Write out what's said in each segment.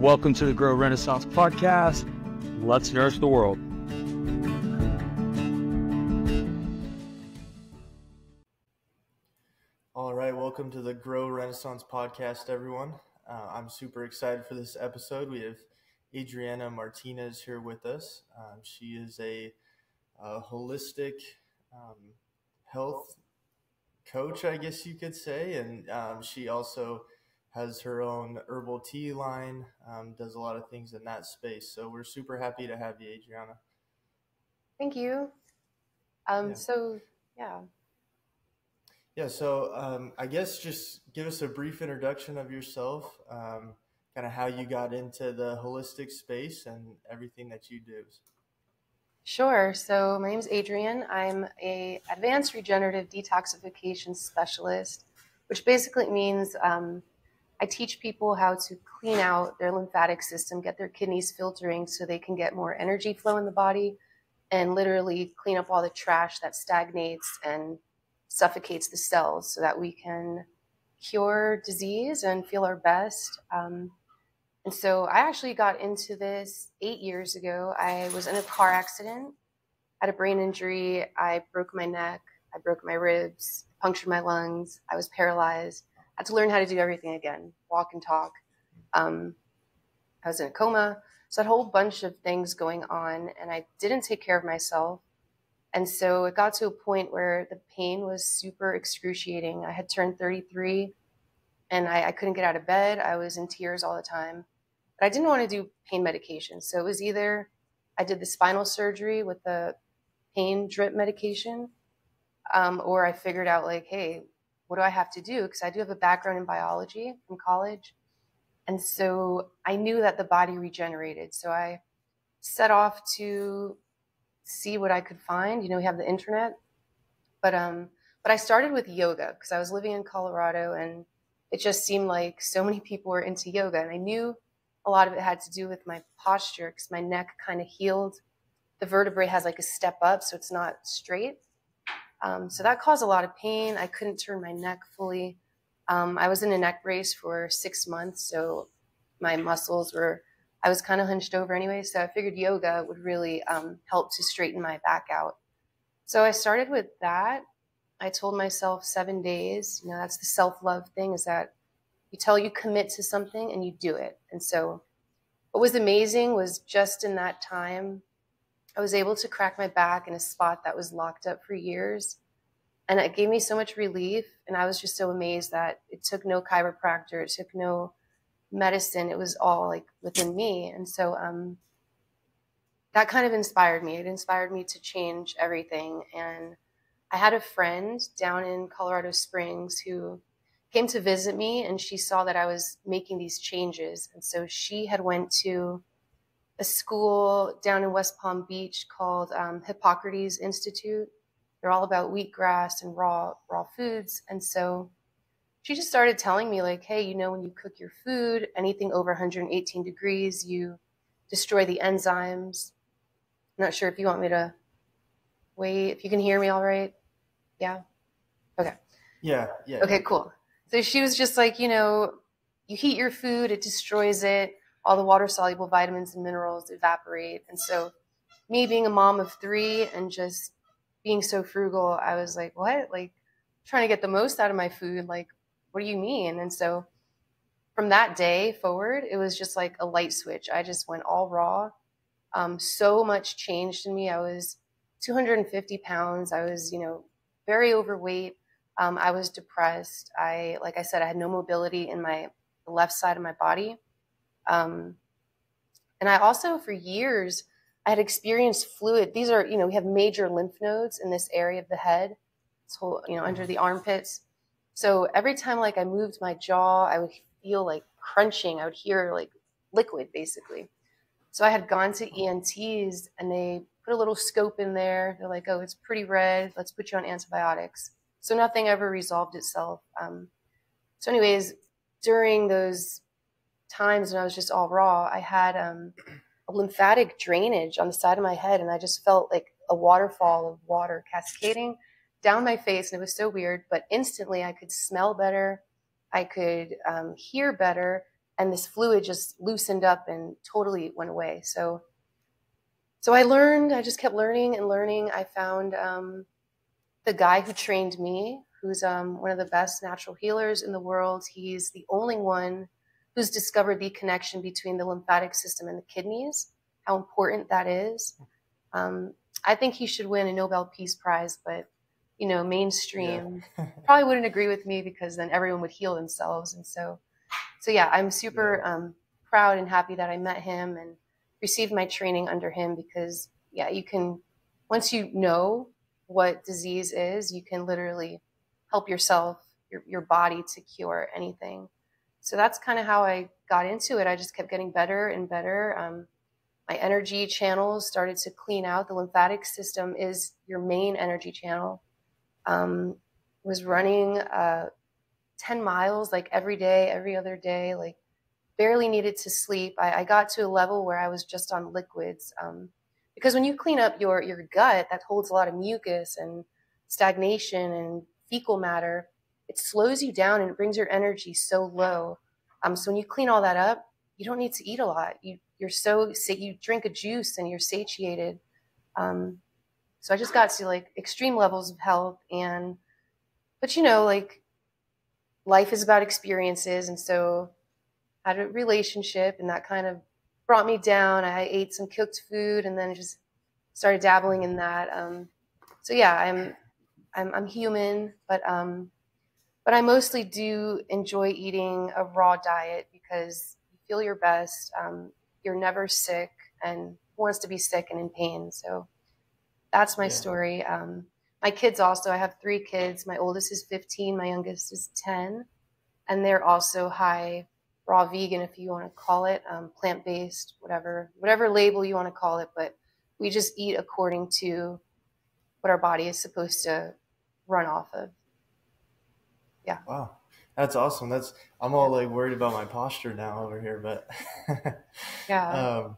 Welcome to the Grow Renaissance podcast. Let's nourish the world. All right, welcome to the Grow Renaissance podcast, everyone. I'm super excited for this episode. We have Adrienne Martinez here with us. She is a holistic health coach, I guess you could say, and she also has her own herbal tea line, does a lot of things in that space. So we're super happy to have you, Adrienne. Thank you. So I guess just give us a brief introduction of yourself, kind of how you got into the holistic space and everything that you do. Sure. So my name is Adrienne. I'm a advanced regenerative detoxification specialist, which basically means I teach people how to clean out their lymphatic system, get their kidneys filtering so they can get more energy flow in the body, and literally clean up all the trash that stagnates and suffocates the cells so that we can cure disease and feel our best. And so I actually got into this 8 years ago. I was in a car accident, had a brain injury. I broke my neck. I broke my ribs, punctured my lungs. I was paralyzed. I had to learn how to do everything again, walk and talk. I was in a coma. So a whole bunch of things going on, and I didn't take care of myself. And so it got to a point where the pain was super excruciating. I had turned 33, and I couldn't get out of bed. I was in tears all the time. But I didn't want to do pain medication. So it was either I did the spinal surgery with the pain drip medication, or I figured out like, hey, what do I have to do? Because I do have a background in biology from college. And so I knew that the body regenerated. So I set off to see what I could find. You know, we have the internet. But I started with yoga because I was living in Colorado, and it just seemed like so many people were into yoga. And I knew a lot of it had to do with my posture because my neck kind of healed. The vertebrae has like a step up, so it's not straight. So that caused a lot of pain. I couldn't turn my neck fully. I was in a neck brace for 6 months, so my muscles I was kind of hunched over anyway, so I figured yoga would really help to straighten my back out. So I started with that. I told myself 7 days, you know, that's the self-love thing, is that you commit to something and you do it. And so what was amazing was just in that time, I was able to crack my back in a spot that was locked up for years. And it gave me so much relief. And I was just so amazed that it took no chiropractor, it took no medicine. It was all like within me. And so that kind of inspired me. It inspired me to change everything. And I had a friend down in Colorado Springs who came to visit me, and she saw that I was making these changes. And so she had went to a school down in West Palm Beach called Hippocrates Institute. They're all about wheatgrass and raw foods. And so she just started telling me like, hey, you know, when you cook your food, anything over 118 degrees, you destroy the enzymes. I'm not sure if you want me to wait, if you can hear me all right. Yeah. Okay. Yeah. Okay, cool. So she was just like, you know, you heat your food, it destroys it. All the water-soluble vitamins and minerals evaporate. And so me being a mom of 3 and just being so frugal, I was like, what? Like, trying to get the most out of my food. Like, what do you mean? And so from that day forward, it was just like a light switch. I just went all raw. So much changed in me. I was 250 pounds. I was, you know, very overweight. I was depressed. Like I said, I had no mobility in the left side of my body. And I also, for years, I had experienced fluid. These are, you know, we have major lymph nodes in this area of the head, so, you know, under the armpits. So every time like I moved my jaw, I would feel like crunching. I would hear like liquid basically. So I had gone to ENTs, and they put a little scope in there. They're like, oh, it's pretty red. Let's put you on antibiotics. So nothing ever resolved itself. So anyways, during those times when I was just all raw, I had a lymphatic drainage on the side of my head, and I just felt like a waterfall of water cascading down my face, and it was so weird. But instantly I could smell better, I could hear better, and this fluid just loosened up and totally went away. So I just kept learning and learning. I found the guy who trained me, who's one of the best natural healers in the world. He's the only one who's discovered the connection between the lymphatic system and the kidneys, how important that is. I think he should win a Nobel Peace Prize, but mainstream probably wouldn't agree with me, because then everyone would heal themselves. And so yeah, I'm super proud and happy that I met him and received my training under him, because you can, once you know what disease is, you can literally help yourself, your body, to cure anything. So that's kind of how I got into it. I just kept getting better and better. My energy channels started to clean out. The lymphatic system is your main energy channel. Was running 10 miles like every day, every other day, like barely needed to sleep. I got to a level where I was just on liquids. Because when you clean up your gut that holds a lot of mucus and stagnation and fecal matter, it slows you down and it brings your energy so low. So when you clean all that up, you don't need to eat a lot. You're so sick. You drink a juice and you're satiated. So I just got to like extreme levels of health. But like life is about experiences. And so I had a relationship, and that kind of brought me down. I ate some cooked food and then just started dabbling in that. So yeah, I'm human, but I mostly do enjoy eating a raw diet, because you feel your best. You're never sick, and who wants to be sick and in pain? So that's my story. My kids also, I have 3 kids. My oldest is 15, my youngest is 10, and they're also high raw vegan, if you want to call it, plant-based, whatever label you want to call it. But we just eat according to what our body is supposed to run off of. Yeah. Wow. That's awesome. I'm all like worried about my posture now over here, but yeah.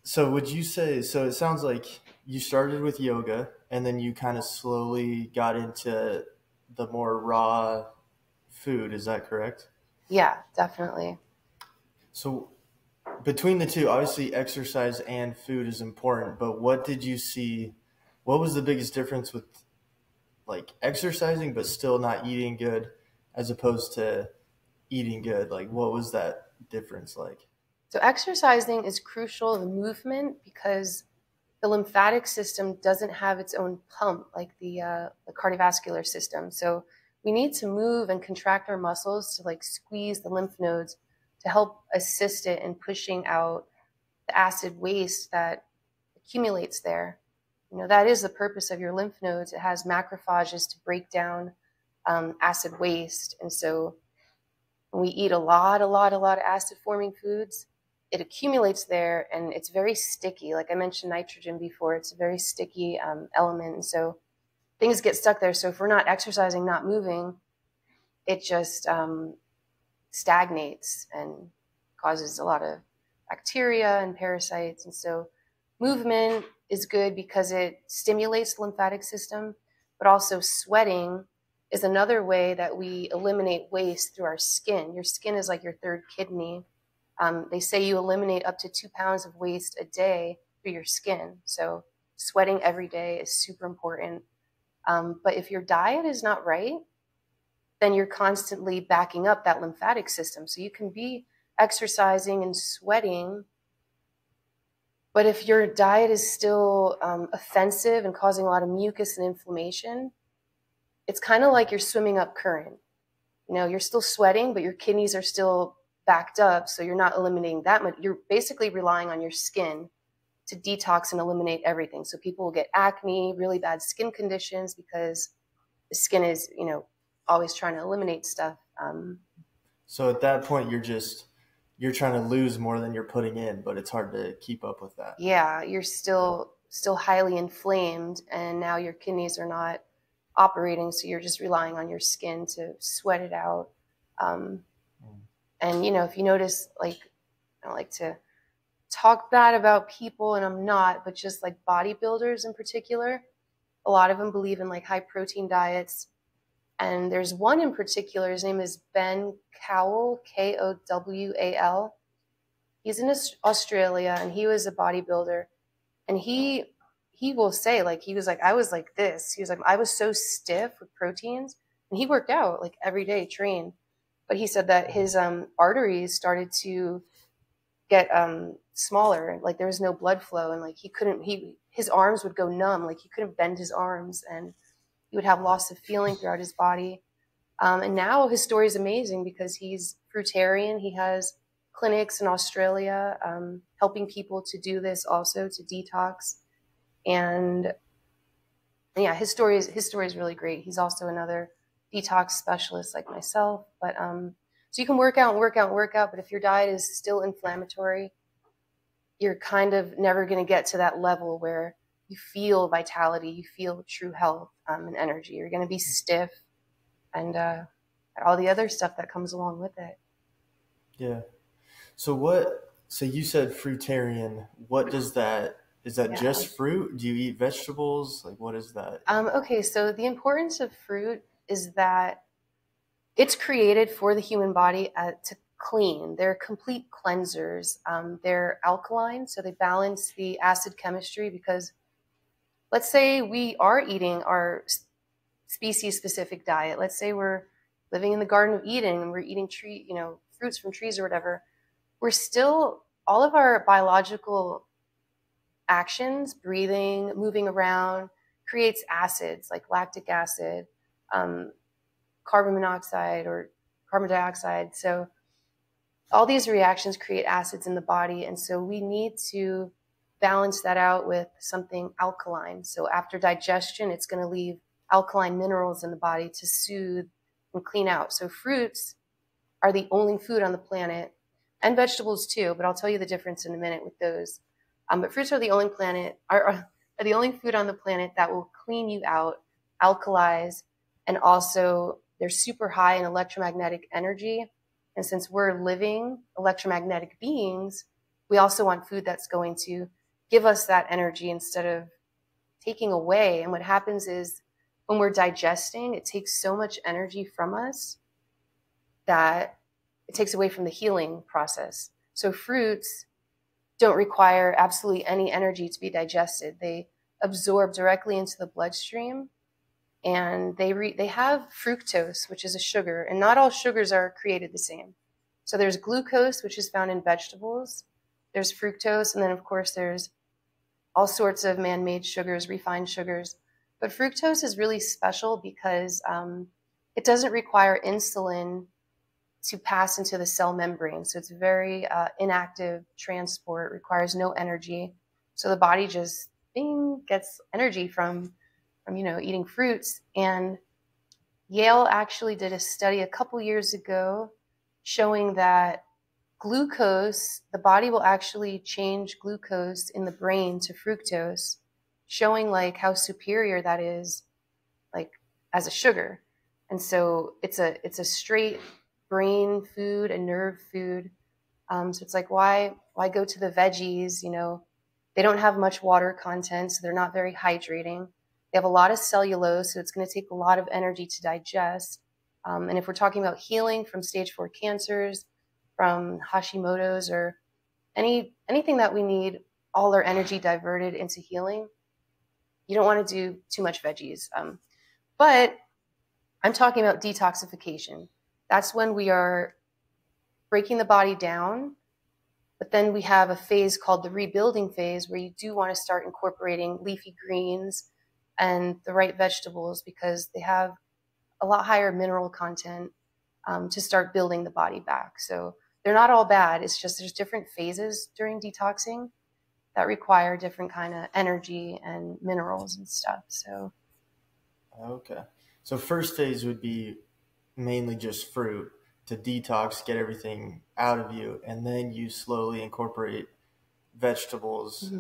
So would you say, so it sounds like you started with yoga and then you kind of slowly got into the more raw food. Is that correct? Yeah, definitely. So between the two, obviously exercise and food is important, but what did you see? What was the biggest difference with like exercising, but still not eating good, as opposed to eating good? Like, what was that difference like? So exercising is crucial, the movement, because the lymphatic system doesn't have its own pump like the cardiovascular system. So we need to move and contract our muscles to like squeeze the lymph nodes to help assist it in pushing out the acid waste that accumulates there. That is the purpose of your lymph nodes. It has macrophages to break down acid waste. And so when we eat a lot of acid forming foods, it accumulates there, and it's very sticky. Like I mentioned nitrogen before, it's a very sticky element. And so things get stuck there. So if we're not exercising, not moving, it just stagnates and causes a lot of bacteria and parasites. And so movement is good because it stimulates the lymphatic system, but also sweating is another way that we eliminate waste through our skin. Your skin is like your third kidney. They say you eliminate up to 2 pounds of waste a day through your skin. So sweating every day is super important. But if your diet is not right, then you're constantly backing up that lymphatic system. So you can be exercising and sweating, but if your diet is still offensive and causing a lot of mucus and inflammation, it's kind of like you're swimming up current. You're still sweating, but your kidneys are still backed up, so you're not eliminating that much. You're basically relying on your skin to detox and eliminate everything. So people will get acne, really bad skin conditions, because the skin is, always trying to eliminate stuff. So at that point, you're trying to lose more than you're putting in, but it's hard to keep up with that. Yeah, you're still highly inflamed, and now your kidneys are not operating, so you're just relying on your skin to sweat it out. And if you notice, like, I don't like to talk bad about people, and I'm not, but just like bodybuilders in particular, a lot of them believe in like high protein diets. And there's one in particular, his name is Ben Cowell, Kowal. He's in Australia, and he was a bodybuilder. And he will say, like, he was like, I was like this. He was like, I was so stiff with proteins. And he worked out like every day, trained. But he said that his arteries started to get smaller. Like there was no blood flow, and like his arms would go numb. Like he couldn't bend his arms, and he would have loss of feeling throughout his body. And now his story is amazing because he's fruitarian. He has clinics in Australia helping people to do this also, to detox. And yeah, his story is really great. He's also another detox specialist like myself. But so you can work out and work out and work out, but if your diet is still inflammatory, you're kind of never going to get to that level where you feel vitality, you feel true health and energy. You're going to be stiff and all the other stuff that comes along with it. Yeah. So you said fruitarian. What does that, is that just fruit? Do you eat vegetables? Like what is that? Okay. So the importance of fruit is that it's created for the human body to clean. They're complete cleansers. They're alkaline, so they balance the acid chemistry, because let's say we are eating our species-specific diet. Let's say we're living in the Garden of Eden and we're eating fruits from trees or whatever. We're still, all of our biological actions, breathing, moving around, creates acids like lactic acid, carbon monoxide or carbon dioxide. So all these reactions create acids in the body. And so we need to balance that out with something alkaline. So after digestion, it's going to leave alkaline minerals in the body to soothe and clean out. So fruits are the only food on the planet, and vegetables too, but I'll tell you the difference in a minute with those. But fruits are the only are the only food on the planet that will clean you out, alkalize, and also they're super high in electromagnetic energy. And since we're living electromagnetic beings, we also want food that's going to give us that energy instead of taking away. And what happens is when we're digesting, it takes so much energy from us that it takes away from the healing process. So fruits don't require absolutely any energy to be digested. They absorb directly into the bloodstream, and they have fructose, which is a sugar, and not all sugars are created the same. So there's glucose, which is found in vegetables. There's fructose, and then of course there's all sorts of man-made sugars, refined sugars. But fructose is really special because it doesn't require insulin to pass into the cell membrane. So it's very inactive transport, requires no energy. So the body just gets energy from eating fruits. And Yale actually did a study a couple years ago showing that glucose, the body will actually change glucose in the brain to fructose, showing like how superior that is, like as a sugar. And so it's a straight brain food, a nerve food. So it's like, why go to the veggies? They don't have much water content, so they're not very hydrating. They have a lot of cellulose, so it's going to take a lot of energy to digest. And if we're talking about healing from stage 4 cancers, from Hashimoto's, or anything that we need all our energy diverted into healing, you don't want to do too much veggies. But I'm talking about detoxification. That's when we are breaking the body down, but then we have a phase called the rebuilding phase where you do want to start incorporating leafy greens and the right vegetables because they have a lot higher mineral content to start building the body back. So they're not all bad. It's just there's different phases during detoxing that require different kind of energy and minerals and stuff. So okay. So first phase would be mainly just fruit to detox, get everything out of you, and then you slowly incorporate vegetables,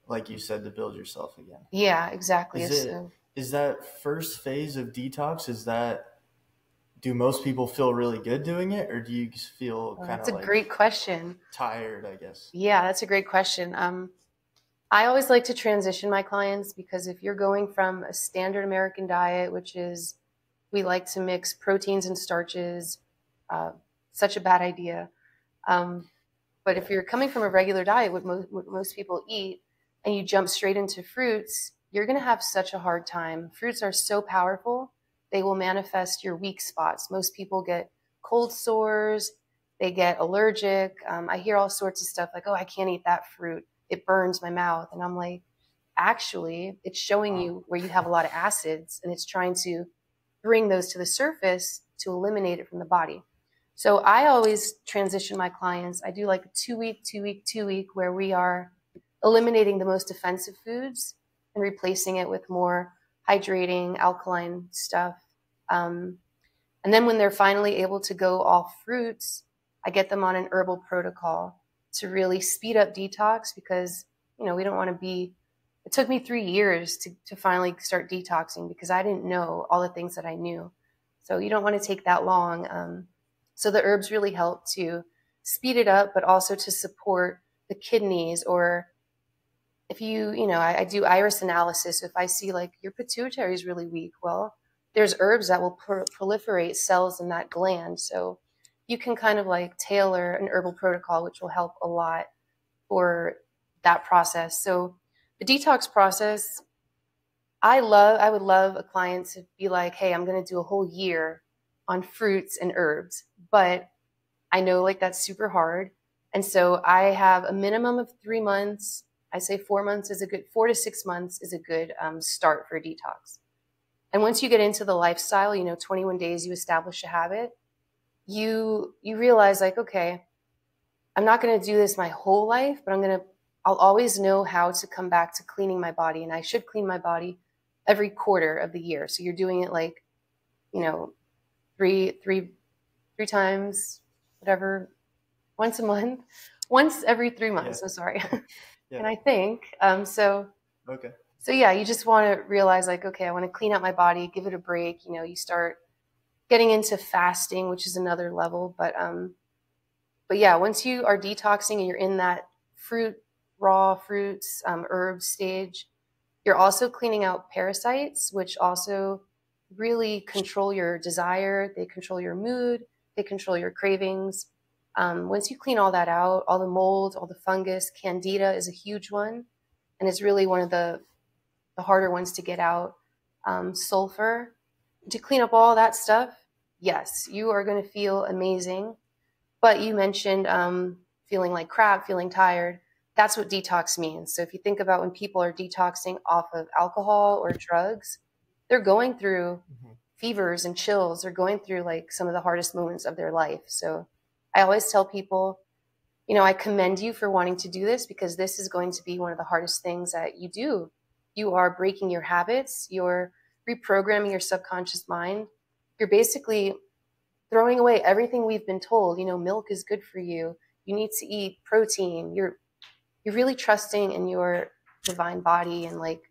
like you said, to build yourself again. Yeah, exactly. Is that first phase of detox, do most people feel really good doing it, or do you feel kind of that's a great question. Tired, I guess? Yeah, that's a great question. I always like to transition my clients because if you're going from a standard American diet, which is we like to mix proteins and starches. Such a bad idea. But if you're coming from a regular diet, what most people eat, and you jump straight into fruits, you're going to have such a hard time. Fruits are so powerful. They will manifest your weak spots. Most people get cold sores. They get allergic. I hear all sorts of stuff like, oh, I can't eat that fruit. It burns my mouth. And I'm like, actually, it's showing you where you have a lot of acids, and it's trying to bring those to the surface to eliminate it from the body. So I always transition my clients. I do like a 2-week, 2-week, 2-week where we are eliminating the most offensive foods and replacing it with more hydrating, alkaline stuff. And then when they're finally able to go off fruits, I get them on an herbal protocol to really speed up detox because, we don't want to be, it took me 3 years to finally start detoxing because I didn't know all the things that I knew. So you don't want to take that long. So the herbs really help to speed it up, but also to support the kidneys. Or if I do iris analysis. So if I see like your pituitary is really weak, well, there's herbs that will proliferate cells in that gland. So you can kind of like tailor an herbal protocol, which will help a lot for that process. So the detox process, I would love a client to be like, hey, I'm going to do a whole year on fruits and herbs, but I know like that's super hard. And so I have a minimum of 3 months. I say 4 months is 4 to 6 months is a good start for a detox. And once you get into the lifestyle, 21 days, you establish a habit, you realize like, okay, I'm not going to do this my whole life, but I'll always know how to come back to cleaning my body. And I should clean my body every quarter of the year. So you're doing it like, three times, whatever, once a month, once every 3 months. Yeah. I'm sorry. Yeah. And I think, okay. So yeah, you just want to realize like, okay, I want to clean out my body, give it a break. You start getting into fasting, which is another level. But yeah, once you are detoxing and you're in that raw fruits, herbs stage, you're also cleaning out parasites, which also really control your desire. They control your mood. They control your cravings. Once you clean all that out, all the mold, all the fungus, candida is a huge one. And it's really one of the harder ones to get out. Sulfur. To clean up all that stuff, yes, you are going to feel amazing. But you mentioned feeling like crap, feeling tired. That's what detox means. So if you think about when people are detoxing off of alcohol or drugs, they're going through fevers and chills. They're going through like some of the hardest moments of their life. So I always tell people, I commend you for wanting to do this because this is going to be one of the hardest things that you do. You are breaking your habits. You're reprogramming your subconscious mind. You're basically throwing away everything we've been told. Milk is good for you. You need to eat protein. You're really trusting in your divine body and like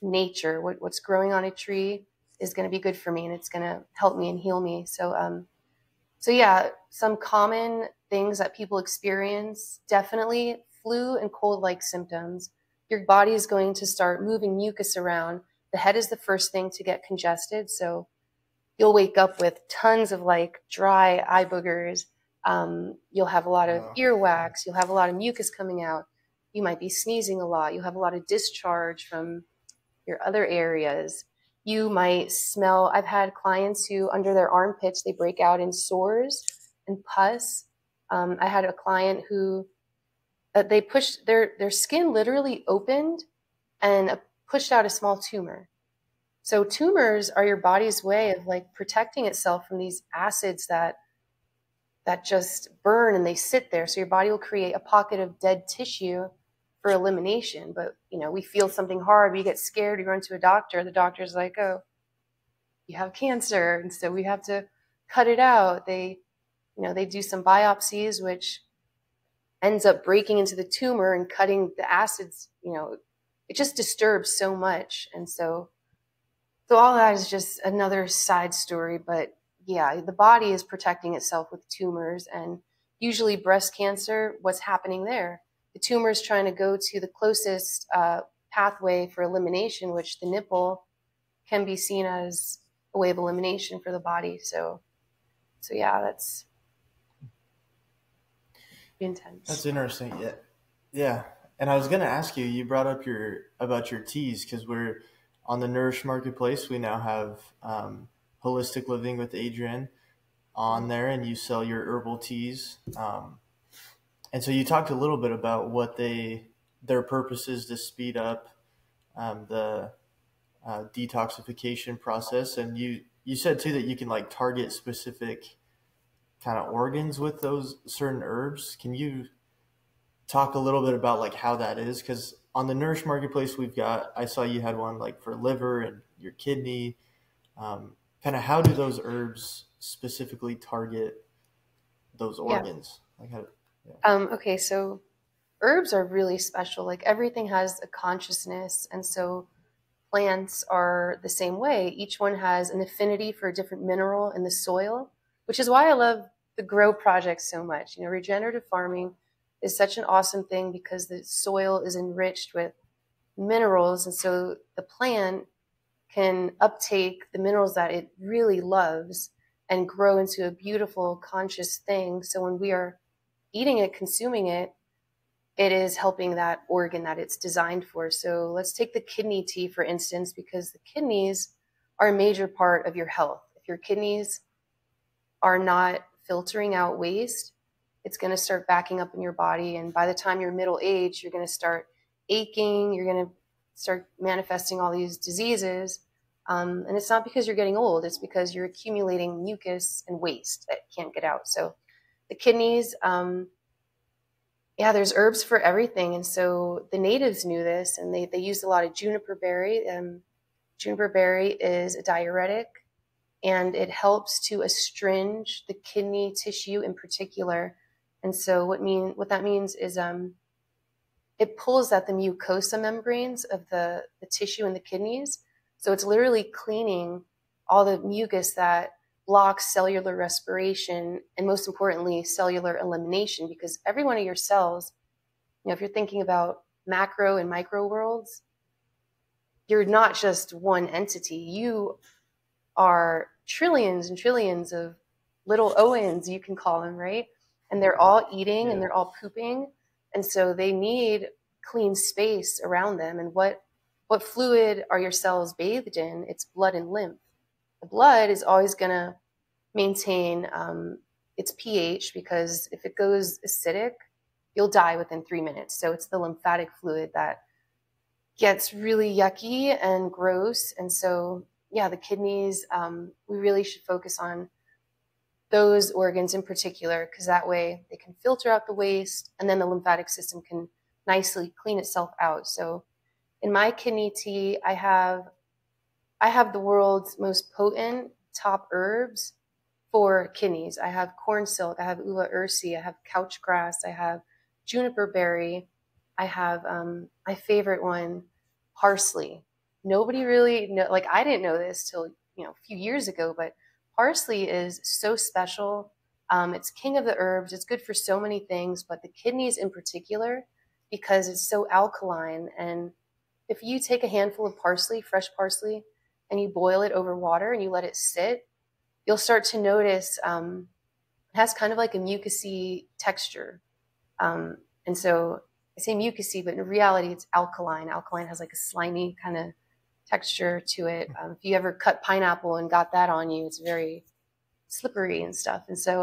nature. What's growing on a tree is going to be good for me, and it's going to help me and heal me. So yeah, some common things that people experience, definitely flu and cold-like symptoms. Your body is going to start moving mucus around. The head is the first thing to get congested. So you'll wake up with tons of like dry eye boogers. You'll have a lot of earwax. You'll have a lot of mucus coming out. You might be sneezing a lot. You'll have a lot of discharge from your other areas. You might smell, I've had clients who under their armpits, they break out in sores and pus. I had a client who they pushed their skin literally opened and pushed out a small tumor. So tumors are your body's way of like protecting itself from these acids that just burn and they sit there. So your body will create a pocket of dead tissue for elimination. But, we feel something hard. We get scared. We run to a doctor. The doctor's like, oh, you have cancer. And so we have to cut it out. They do some biopsies, which ends up breaking into the tumor and cutting the acids. It just disturbs so much. And so all that is just another side story. But yeah, the body is protecting itself with tumors, and usually breast cancer, what's happening there? The tumor is trying to go to the closest pathway for elimination, which the nipple can be seen as a way of elimination for the body. So yeah, that's intense. That's interesting. Yeah. Yeah. And I was going to ask you, you brought up about your teas, because we're on the Nourish marketplace. We now have Holistic Living with Adrienne on there, and you sell your herbal teas. And so you talked a little bit about what their purpose is to speed up the detoxification process. And you said too that you can like target specific kind of organs with those certain herbs. Can you talk a little bit about like how that is? Because on the Nourish marketplace, I saw you had one like for liver and your kidney. Kind of how do those herbs specifically target those organs? Like how? Yeah. Okay, so herbs are really special. Like everything has a consciousness, and so plants are the same way. Each one has an affinity for a different mineral in the soil, which is why I love the Grow Project so much. Regenerative farming is such an awesome thing because the soil is enriched with minerals, and so the plant can uptake the minerals that it really loves and grow into a beautiful, conscious thing. So when we are eating it, consuming it, it is helping that organ that it's designed for. So let's take the kidney tea, for instance, because the kidneys are a major part of your health. If your kidneys are not filtering out waste, it's going to start backing up in your body. And by the time you're middle age, you're going to start aching. You're going to start manifesting all these diseases. And it's not because you're getting old. It's because you're accumulating mucus and waste that can't get out. So the kidneys, there's herbs for everything. And so the natives knew this, and they used a lot of juniper berry. Juniper berry is a diuretic, and it helps to astringe the kidney tissue in particular. And so what that means is it pulls at the mucosa membranes of the tissue in the kidneys. So it's literally cleaning all the mucus that blocks cellular respiration, and most importantly, cellular elimination, because every one of your cells, if you're thinking about macro and micro worlds, you're not just one entity. You are trillions and trillions of little Owens, you can call them, right? And they're all eating and they're all pooping. And so they need clean space around them. And what fluid are your cells bathed in? It's blood and lymph. The blood is always going to maintain its pH, because if it goes acidic, you'll die within 3 minutes. So it's the lymphatic fluid that gets really yucky and gross. And so, the kidneys, we really should focus on those organs in particular, because that way they can filter out the waste, and then the lymphatic system can nicely clean itself out. So in my kidney tea, I have the world's most potent top herbs for kidneys. I have corn silk, I have uva ursi, I have couch grass, I have juniper berry, I have my favorite one, parsley. Nobody really know, like I didn't know this till a few years ago, but parsley is so special. It's king of the herbs. It's good for so many things, but the kidneys in particular, because it's so alkaline. And if you take a handful of parsley, fresh parsley, and you boil it over water and you let it sit, you'll start to notice it has kind of like a mucousy texture. And so I say mucousy, but in reality, it's alkaline. Alkaline has like a slimy kind of texture to it. If you ever cut pineapple and got that on you, it's very slippery and stuff. And so,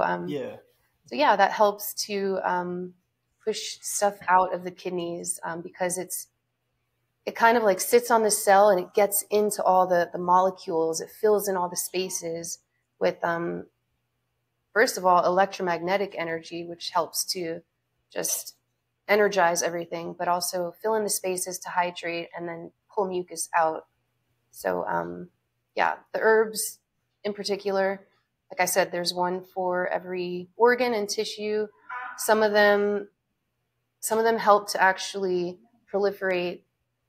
that helps to push stuff out of the kidneys, because it kind of like sits on the cell and it gets into all the molecules. It fills in all the spaces with, first of all, electromagnetic energy, which helps to just energize everything, but also fill in the spaces to hydrate and then pull mucus out. So, the herbs in particular, like I said, there's one for every organ and tissue. Some of them help to actually proliferate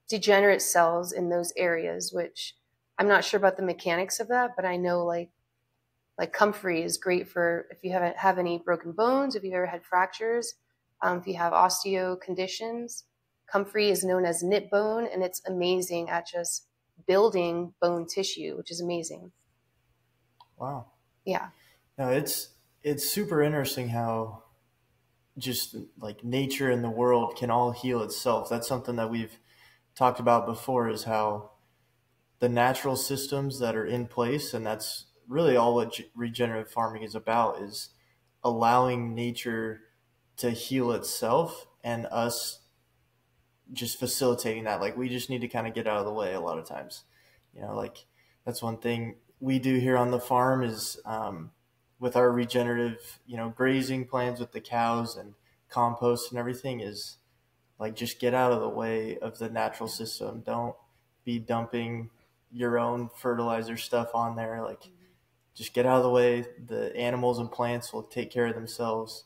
degenerate cells in those areas, which I'm not sure about the mechanics of that, but I know like comfrey is great for if you have any broken bones, if you've ever had fractures, if you have osteo conditions. Comfrey is known as knit bone, and it's amazing at just building bone tissue, which is amazing. Wow. Yeah. No, it's super interesting how just like nature and the world can all heal itself. That's something that we've talked about before, is how the natural systems that are in place, and that's really all what regenerative farming is about, is allowing nature to heal itself and us just facilitating that. Like we just need to kind of get out of the way a lot of times. Like that's one thing we do here on the farm is with our regenerative, grazing plans with the cows and compost and everything, is like just get out of the way of the natural system. Don't be dumping your own fertilizer stuff on there. Like just get out of the way. The animals and plants will take care of themselves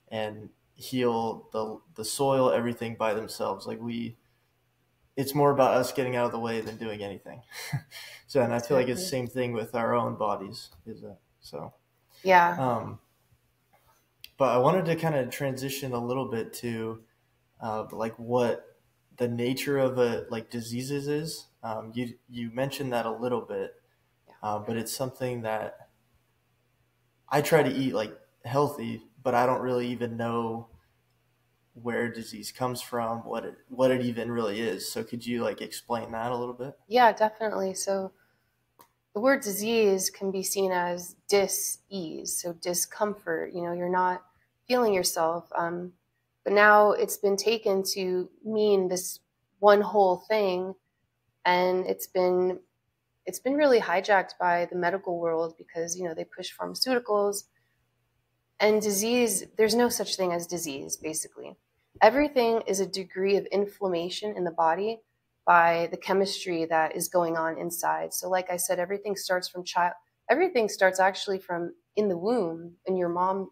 and heal the soil, everything by themselves. It's more about us getting out of the way than doing anything. So, and I feel like it's the same thing with our own bodies, is it? So, Yeah. But I wanted to kind of transition a little bit to like what the nature of like diseases is. You mentioned that a little bit, but it's something that I try to eat like healthy, but I don't really even know where disease comes from, what it even really is. So could you like explain that a little bit? Yeah, definitely. So the word disease can be seen as dis-ease, so discomfort. You're not feeling yourself. But now it's been taken to mean this one whole thing, and it's been really hijacked by the medical world because they push pharmaceuticals and disease. There's no such thing as disease. Basically, everything is a degree of inflammation in the body by the chemistry that is going on inside. So like I said, everything starts from everything starts actually from in the womb, and your mom,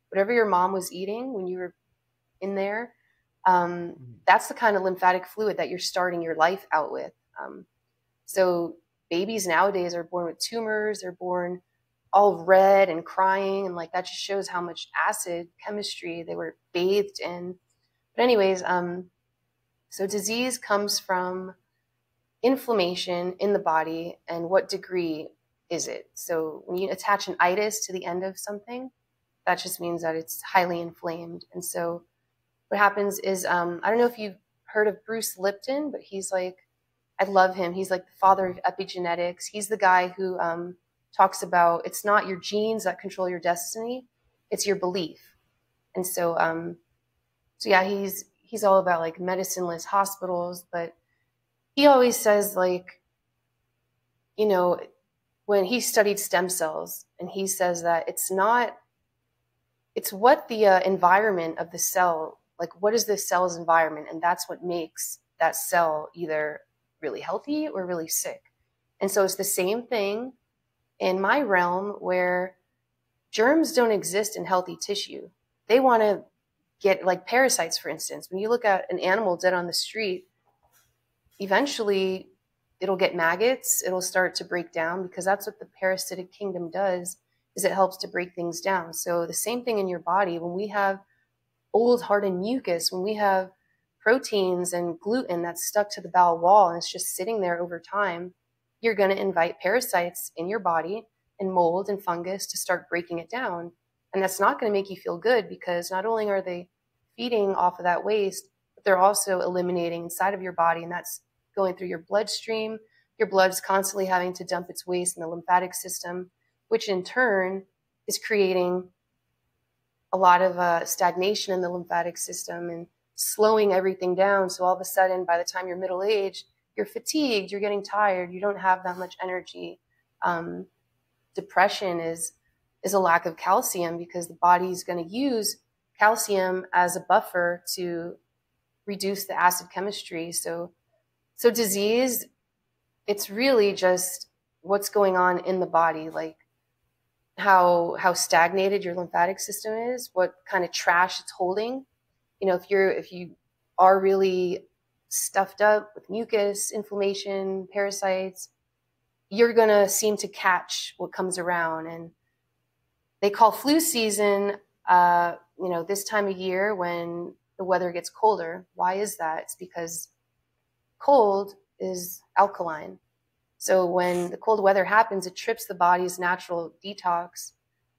whatever your mom was eating when you were in there, that's the kind of lymphatic fluid that you're starting your life out with. So babies nowadays are born with tumors. They're born all red and crying, and like that just shows how much acid chemistry they were bathed in. But anyways, so disease comes from inflammation in the body, and what degree is it? So when you attach an itis to the end of something, that just means that it's highly inflamed. And so what happens is, I don't know if you've heard of Bruce Lipton, but he's like, I love him. He's like the father of epigenetics. He's the guy who talks about it's not your genes that control your destiny, it's your belief. And so, yeah, he's all about like medicineless hospitals, but he always says like, when he studied stem cells, and he says that it's what the environment of the cell, like what is the cell's environment, and that's what makes that cell either really healthy or really sick. And so it's the same thing in my realm, where germs don't exist in healthy tissue. They want to get, like parasites, for instance. When you look at an animal dead on the street, eventually it'll get maggots, it'll start to break down, because that's what the parasitic kingdom does, is it helps to break things down. So the same thing in your body. When we have old hardened mucus, when we have proteins and gluten that's stuck to the bowel wall and it's just sitting there over time, you're going to invite parasites in your body and mold and fungus to start breaking it down. And that's not going to make you feel good, because not only are they feeding off of that waste, but they're also eliminating inside of your body, and that's going through your bloodstream. Your blood's constantly having to dump its waste in the lymphatic system, which in turn is creating a lot of stagnation in the lymphatic system and slowing everything down. So all of a sudden, by the time you're middle aged, you're fatigued, you're getting tired, you don't have that much energy. Depression is a lack of calcium, because the body's going to use calcium as a buffer to reduce the acid chemistry. So disease, it's really just what's going on in the body, like how stagnated your lymphatic system is, what kind of trash it's holding. If you are really stuffed up with mucus, inflammation, parasites, you're going to seem to catch what comes around. And they call flu season, this time of year when the weather gets colder. Why is that? It's because cold is alkaline. So when the cold weather happens, it trips the body's natural detox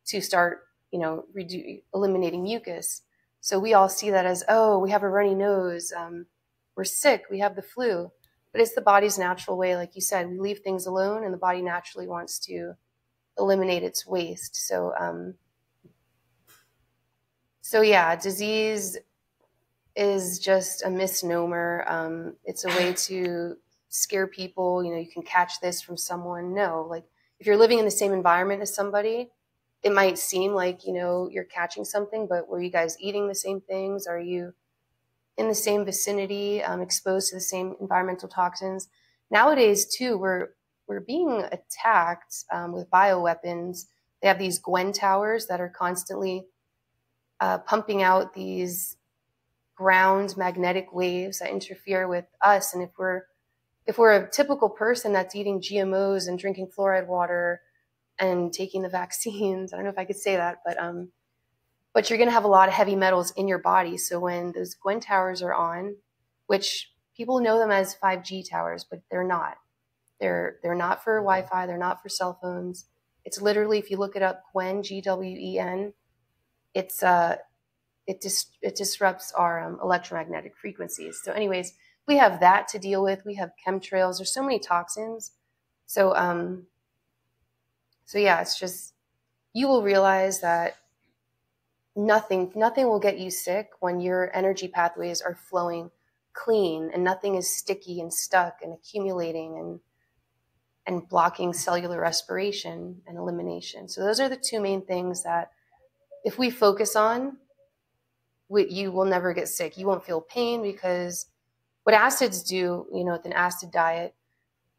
to start, eliminating mucus. So we all see that as, oh, we have a runny nose, we're sick, we have the flu. But it's the body's natural way, like you said, we leave things alone and the body naturally wants to eliminate its waste. So yeah, disease is just a misnomer. It's a way to scare people. You can catch this from someone. No, like if you're living in the same environment as somebody, it might seem like, you're catching something, but were you guys eating the same things? Are you in the same vicinity, exposed to the same environmental toxins? Nowadays too, we're being attacked with bioweapons. They have these Gwen towers that are constantly pumping out these ground magnetic waves that interfere with us. And if we're a typical person that's eating GMOs and drinking fluoride water and taking the vaccines, I don't know if I could say that, but you're going to have a lot of heavy metals in your body. So when those Gwen towers are on, which people know them as 5G towers, but they're not. They're not for Wi-Fi. They're not for cell phones. It's literally, if you look it up, Gwen, Gwen, it disrupts our electromagnetic frequencies. So anyways, we have that to deal with. We have chemtrails. There's so many toxins. So yeah, it's just, you will realize that nothing will get you sick when your energy pathways are flowing clean and nothing is sticky and stuck and accumulating and blocking cellular respiration and elimination. So those are the two main things that if we focus on, you will never get sick. You won't feel pain, because what acids do, with an acid diet,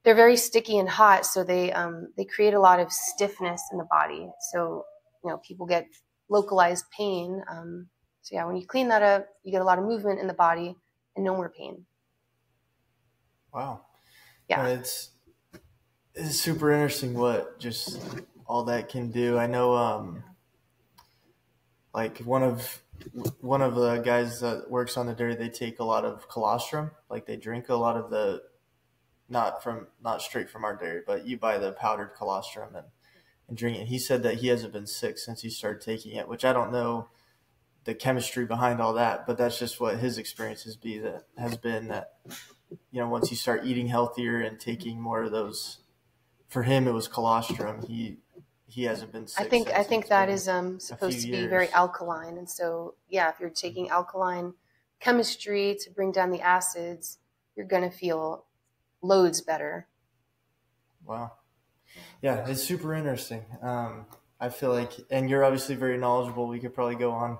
they're very sticky and hot. So they create a lot of stiffness in the body. So, people get localized pain. So yeah, when you clean that up, you get a lot of movement in the body and no more pain. Wow. Yeah. It's super interesting what just all that can do. I know, like one of the guys that works on the dairy, they take a lot of colostrum. Like they drink a lot of the, not straight from our dairy, but you buy the powdered colostrum and drink it. He said that he hasn't been sick since he started taking it, which I don't know the chemistry behind all that, but that's just what his experience has been that, once you start eating healthier and taking more of those, for him, it was colostrum. He hasn't been sick. I think that is supposed to be very alkaline. And so, yeah, if you're taking alkaline chemistry to bring down the acids, you're going to feel loads better. Wow. Yeah, it's super interesting. I feel like, and you're obviously very knowledgeable. We could probably go on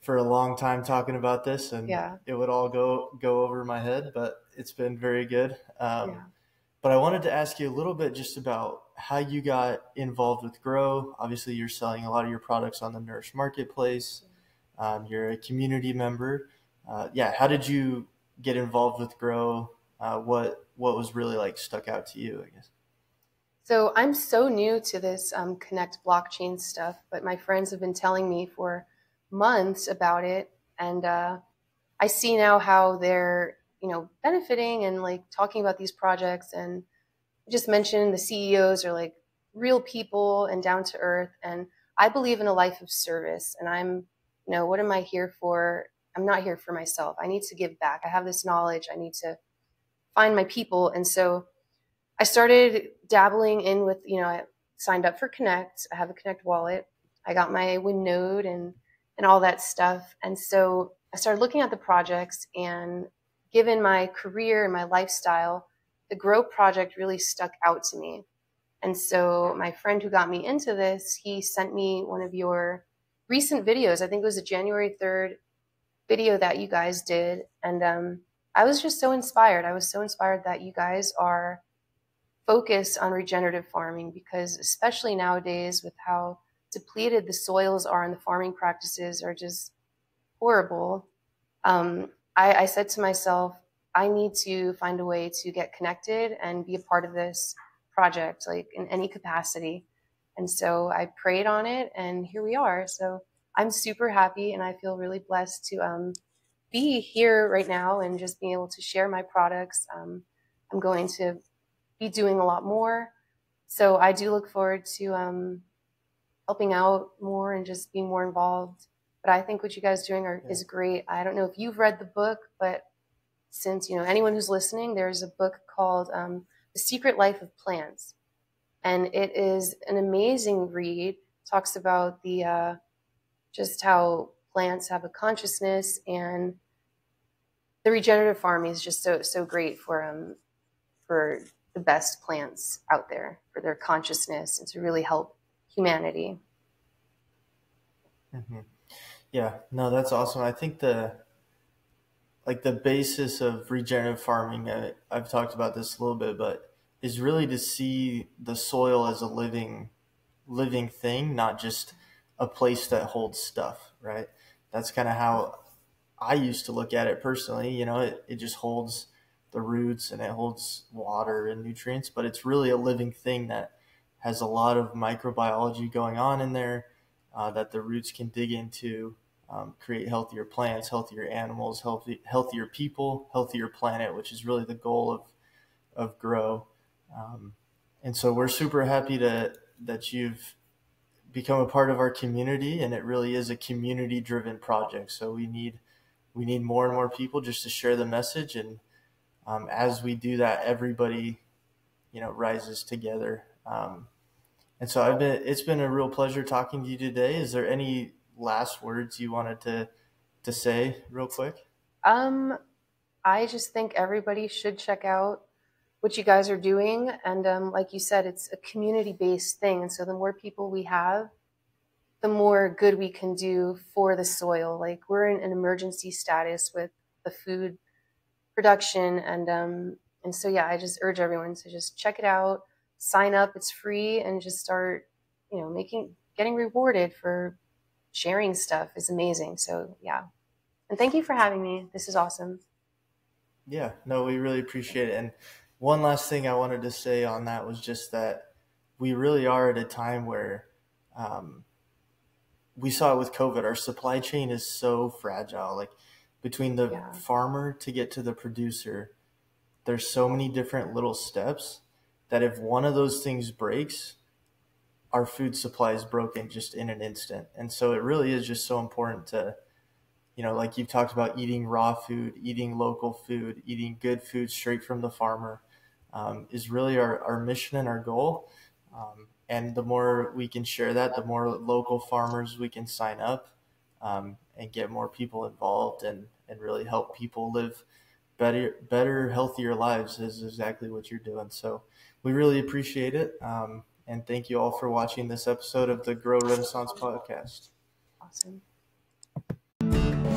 for a long time talking about this, and it would all go over my head, but it's been very good. But I wanted to ask you a little bit just about how you got involved with Grow. Obviously, you're selling a lot of your products on the Nourish marketplace. You're a community member. How did you get involved with Grow? What was really like stuck out to you, I guess? So I'm so new to this Connect blockchain stuff, but my friends have been telling me for months about it, and I see now how they're benefiting and like talking about these projects. And just mentioned the CEOs are like real people and down to earth, and I believe in a life of service. And I'm what am I here for? I'm not here for myself. I need to give back. I have this knowledge. I need to find my people. And so I started dabbling in with, I signed up for Connect. I have a Connect wallet. I got my WinNode and all that stuff. And so I started looking at the projects, and given my career and my lifestyle, the Grow project really stuck out to me. And so my friend who got me into this, he sent me one of your recent videos. I think it was a January 3rd video that you guys did. And I was just so inspired. I was so inspired that you guys are focused on regenerative farming, because especially nowadays with how depleted the soils are and the farming practices are just horrible. I said to myself, I need to find a way to get connected and be a part of this project, like in any capacity. And so I prayed on it, and here we are. So I'm super happy, and I feel really blessed to be here right now and just being able to share my products. I'm going to be doing a lot more. So I do look forward to helping out more and just being more involved. But I think what you guys are doing is great. I don't know if you've read the book, but since, anyone who's listening, there's a book called The Secret Life of Plants. And it is an amazing read. It talks about the just how plants have a consciousness, and the regenerative farming is just so great for the best plants out there, for their consciousness and to really help humanity. Mm-hmm. Yeah, no, that's awesome. I think the basis of regenerative farming, I've talked about this a little bit, but is really to see the soil as a living thing, not just a place that holds stuff, right? That's kind of how I used to look at it personally. It just holds the roots and it holds water and nutrients, but it's really a living thing that has a lot of microbiology going on in there that the roots can dig into, create healthier plants, healthier animals, healthier people, healthier planet, which is really the goal of Grow. And so we're super happy that you've become a part of our community, and it really is a community-driven project. So we need more and more people just to share the message, and as we do that, everybody, rises together. And so it's been a real pleasure talking to you today. Is there any last words you wanted to say real quick? I just think everybody should check out what you guys are doing. And like you said, it's a community-based thing. And so the more people we have, the more good we can do for the soil. Like, we're in an emergency status with the food production. And so, yeah, I just urge everyone to just check it out, sign up. It's free, and just start, getting rewarded for sharing stuff is amazing. So, yeah. And thank you for having me. This is awesome. Yeah, no, we really appreciate it. And one last thing I wanted to say on that was just that we really are at a time where we saw it with COVID. Our supply chain is so fragile. Like, between the farmer to get to the producer, there's so many different little steps that if one of those things breaks, our food supply is broken just in an instant. And so it really is just so important to, like you've talked about, eating raw food, eating local food, eating good food straight from the farmer, is really our mission and our goal. And the more we can share that, the more local farmers we can sign up, and get more people involved and really help people live better, healthier lives is exactly what you're doing. So we really appreciate it. And thank you all for watching this episode of the Grow Renaissance podcast. Awesome.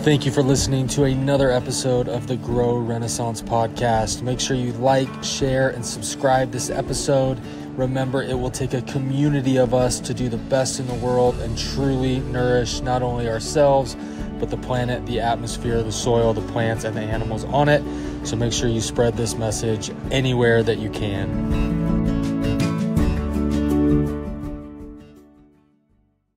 Thank you for listening to another episode of the Grow Renaissance podcast. Make sure you like, share, and subscribe this episode. Remember, it will take a community of us to do the best in the world and truly nourish not only ourselves, but the planet, the atmosphere, the soil, the plants, and the animals on it. So make sure you spread this message anywhere that you can.